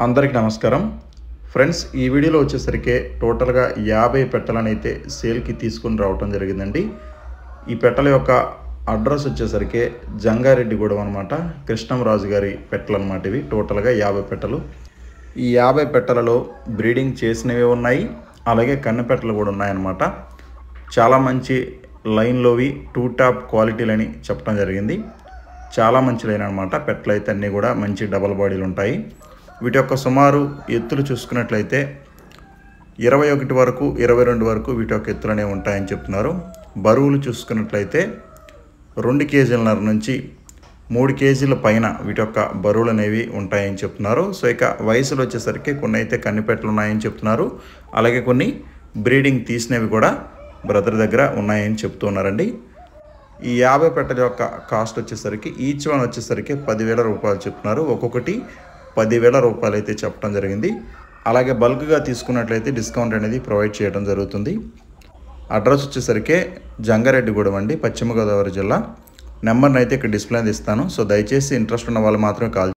అందరికీ నమస్కారం ఫ్రెండ్స్, ఈ వీడియోలో వచ్చేసరికి టోటల్గా 50 పెట్టలను అయితే సేల్కి తీసుకుని రావటం జరిగిందండి. ఈ పెట్టల యొక్క అడ్రస్ వచ్చేసరికి జంగారెడ్డిగూడెం అనమాట. కృష్ణంరాజు గారి పెట్టలు అనమాట. ఇవి టోటల్గా 50 పెట్టలు. ఈ 50 పెట్టలలో బ్రీడింగ్ చేసినవి ఉన్నాయి, అలాగే కన్నె పెట్టలు కూడా ఉన్నాయన్నమాట. చాలా మంచి లైన్లోవి 2 టాప్ క్వాలిటీలని చెప్పడం జరిగింది. చాలా మంచి లైన్ అనమాట. పెట్టలు అయితే అన్నీ కూడా మంచి డబల్ బాడీలు ఉంటాయి. వీటి యొక్క సుమారు ఎత్తులు చూసుకున్నట్లయితే 21 వరకు 22 వరకు వీటి యొక్క ఎత్తులనే ఉంటాయని చెప్తున్నారు. బరువులు చూసుకున్నట్లయితే 2 కేజీలన్నర నుంచి 3 కేజీల పైన వీటి యొక్క బరువులు అనేవి ఉంటాయని చెప్తున్నారు. సో ఇక వయసులు వచ్చేసరికి కొన్ని అయితే కన్నిపెట్టలు ఉన్నాయని చెప్తున్నారు, అలాగే కొన్ని బ్రీడింగ్ తీసినవి కూడా బ్రదర్ దగ్గర ఉన్నాయని చెప్తున్నారండి. ఈ 50 పెట్టల యొక్క కాస్ట్ వచ్చేసరికి ఈచ్ వన్ వచ్చేసరికి 10,000 రూపాయలు చెప్తున్నారు. ఒక్కొక్కటి 10,000 రూపాయలు అయితే చెప్పడం జరిగింది. అలాగే బల్క్గా తీసుకున్నట్లయితే డిస్కౌంట్ అనేది ప్రొవైడ్ చేయడం జరుగుతుంది. అడ్రస్ వచ్చేసరికి జంగారెడ్డిగూడెం అండి, పశ్చిమ గోదావరి జిల్లా. నెంబర్ని అయితే ఇక్కడ డిస్ప్లే ఇస్తాను. సో దయచేసి ఇంట్రెస్ట్ ఉన్న వాళ్ళు మాత్రమే కాల్